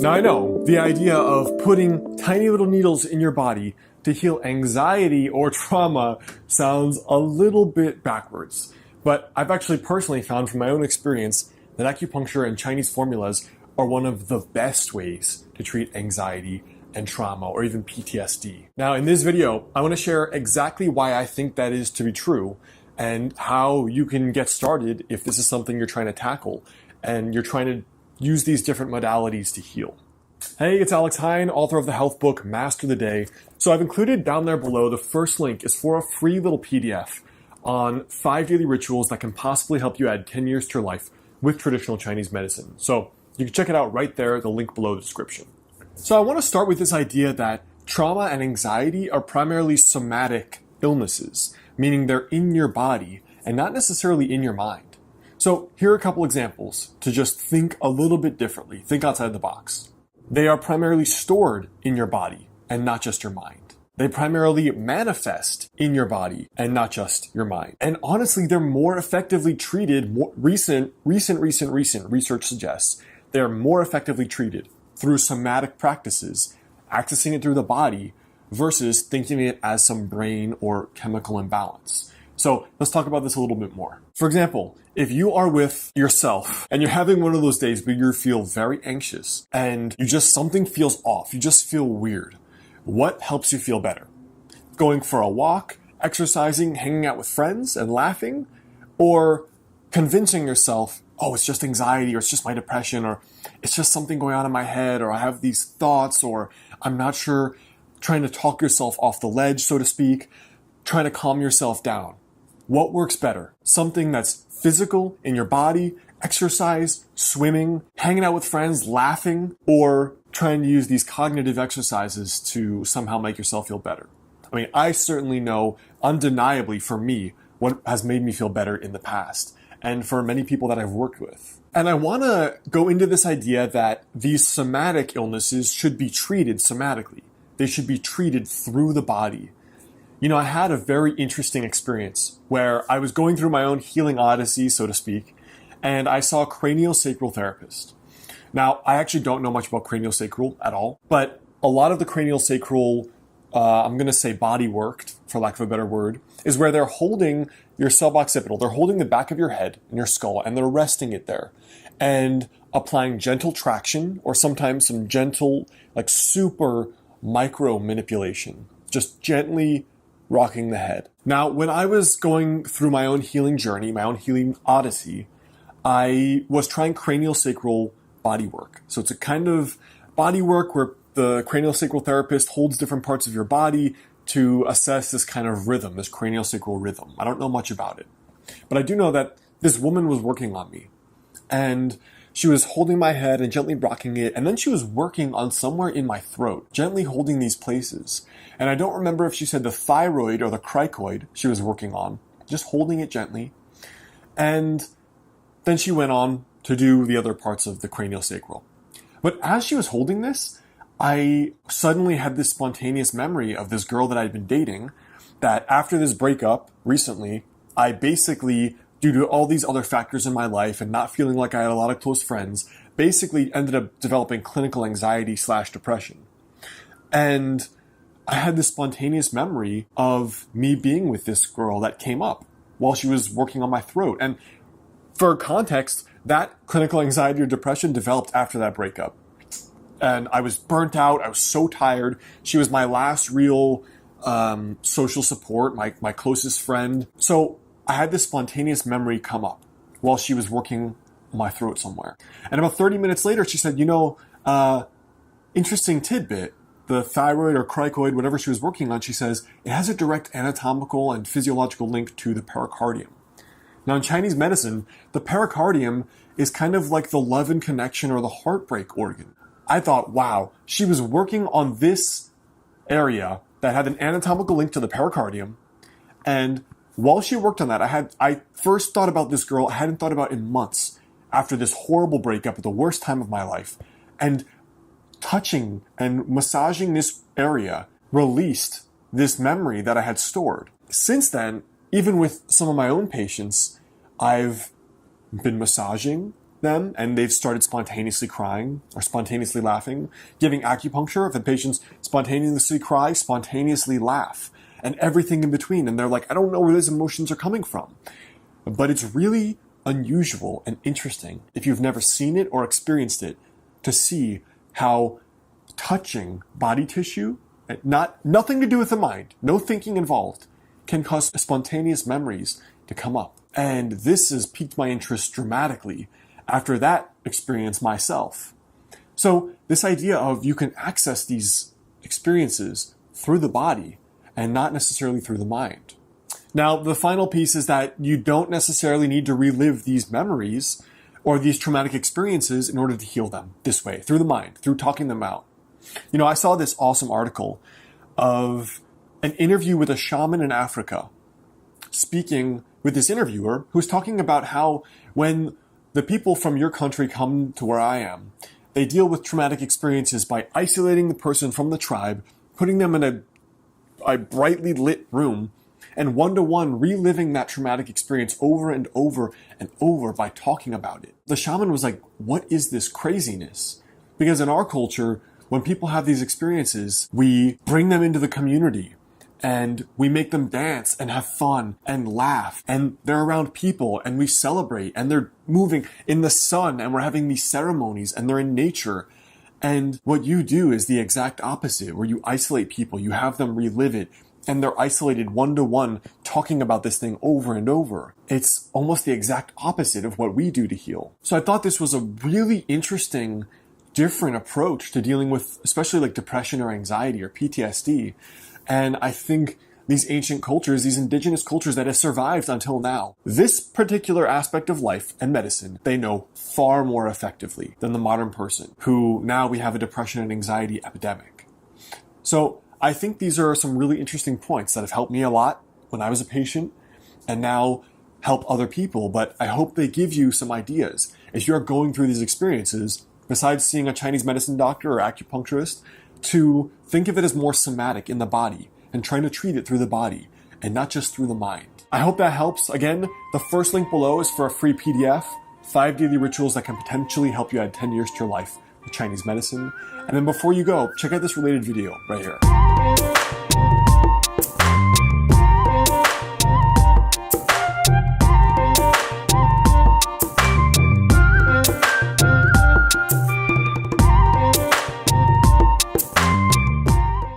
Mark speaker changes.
Speaker 1: Now I know, the idea of putting tiny little needles in your body to heal anxiety or trauma sounds a little bit backwards. But I've actually personally found from my own experience that acupuncture and Chinese formulas are one of the best ways to treat anxiety and trauma or even PTSD. Now in this video, I want to share exactly why I think that is to be true and how you can get started if this is something you're trying to tackle and you're trying to use these different modalities to heal. Hey, it's Alex Hine, author of the health book, Master the Day. So I've included down there below, the first link is for a free little PDF on 5 daily rituals that can possibly help you add 10 years to your life with traditional Chinese medicine. So you can check it out right there, the link below the description. So I want to start with this idea that trauma and anxiety are primarily somatic illnesses, meaning they're in your body and not necessarily in your mind. So here are a couple examples to just think a little bit differently, think outside the box. They are primarily stored in your body and not just your mind. They primarily manifest in your body and not just your mind. And honestly, they're more effectively treated, recent research suggests they're more effectively treated through somatic practices, accessing it through the body versus thinking it as some brain or chemical imbalance. So let's talk about this a little bit more. For example, if you are with yourself and you're having one of those days where you feel very anxious and something feels off, you just feel weird, what helps you feel better? Going for a walk, exercising, hanging out with friends and laughing, or convincing yourself, oh, it's just anxiety, or it's just my depression, or it's just something going on in my head, or I have these thoughts, or I'm not sure, trying to talk yourself off the ledge, so to speak, trying to calm yourself down. What works better? Something that's physical in your body, exercise, swimming, hanging out with friends, laughing, or trying to use these cognitive exercises to somehow make yourself feel better? I mean, I certainly know undeniably for me what has made me feel better in the past, and for many people that I've worked with. And I want to go into this idea that these somatic illnesses should be treated somatically. They should be treated through the body. You know, I had a very interesting experience where I was going through my own healing odyssey, so to speak, and I saw a craniosacral therapist. Now, I actually don't know much about craniosacral at all, but a lot of the craniosacral, I'm going to say body work, for lack of a better word, is where they're holding your suboccipital, they're holding the back of your head and your skull, and they're resting it there, and applying gentle traction, or sometimes some gentle, like super micro manipulation, just gently rocking the head. Now, when I was going through my own healing journey, my own healing odyssey, I was trying craniosacral body work. So it's a kind of body work where the craniosacral therapist holds different parts of your body to assess this kind of rhythm, this craniosacral rhythm. I don't know much about it, but I do know that this woman was working on me, and she was holding my head and gently rocking it, and then she was working on somewhere in my throat, gently holding these places. And I don't remember if she said the thyroid or the cricoid she was working on, just holding it gently. And then she went on to do the other parts of the craniosacral. But as she was holding this, I suddenly had this spontaneous memory of this girl that I'd been dating, that after this breakup recently, I basically, due to all these other factors in my life and not feeling like I had a lot of close friends, basically ended up developing clinical anxiety/depression. And I had this spontaneous memory of me being with this girl that came up while she was working on my throat. And for context, that clinical anxiety or depression developed after that breakup. And I was burnt out. I was so tired. She was my last real social support, my closest friend. So I had this spontaneous memory come up while she was working on my throat somewhere. And about 30 minutes later, she said, interesting tidbit, the thyroid or cricoid, whatever she was working on, she says, it has a direct anatomical and physiological link to the pericardium. Now, in Chinese medicine, the pericardium is kind of like the love and connection or the heartbreak organ. I thought, wow, she was working on this area that had an anatomical link to the pericardium, and while she worked on that, I first thought about this girl I hadn't thought about in months after this horrible breakup at the worst time of my life. And touching and massaging this area released this memory that I had stored. Since then, even with some of my own patients, I've been massaging them and they've started spontaneously crying or spontaneously laughing. Giving acupuncture, if the patients spontaneously cry, spontaneously laugh, and everything in between. And they're like, I don't know where those emotions are coming from. But it's really unusual and interesting, if you've never seen it or experienced it, to see how touching body tissue, nothing to do with the mind, no thinking involved, can cause spontaneous memories to come up. And this has piqued my interest dramatically after that experience myself. So this idea of you can access these experiences through the body and not necessarily through the mind. Now, the final piece is that you don't necessarily need to relive these memories or these traumatic experiences in order to heal them this way, through the mind, through talking them out. You know, I saw this awesome article of an interview with a shaman in Africa, speaking with this interviewer who was talking about how when the people from your country come to where I am, they deal with traumatic experiences by isolating the person from the tribe, putting them in a brightly lit room, and one-to-one reliving that traumatic experience over and over and over by talking about it. The shaman was like, what is this craziness? Because in our culture, when people have these experiences, we bring them into the community and we make them dance and have fun and laugh, and they're around people and we celebrate, and they're moving in the sun and we're having these ceremonies and they're in nature. And what you do is the exact opposite, where you isolate people, you have them relive it, and they're isolated one-to-one talking about this thing over and over. It's almost the exact opposite of what we do to heal. So I thought this was a really interesting, different approach to dealing with especially like depression or anxiety or PTSD. And I think these ancient cultures, these indigenous cultures that have survived until now, this particular aspect of life and medicine, they know far more effectively than the modern person, who now we have a depression and anxiety epidemic. So I think these are some really interesting points that have helped me a lot when I was a patient and now help other people. But I hope they give you some ideas as you're going through these experiences, besides seeing a Chinese medicine doctor or acupuncturist, to think of it as more somatic in the body and trying to treat it through the body and not just through the mind. I hope that helps. Again, the first link below is for a free PDF, 5 daily rituals that can potentially help you add 10 years to your life with Chinese medicine. And then before you go, check out this related video right here.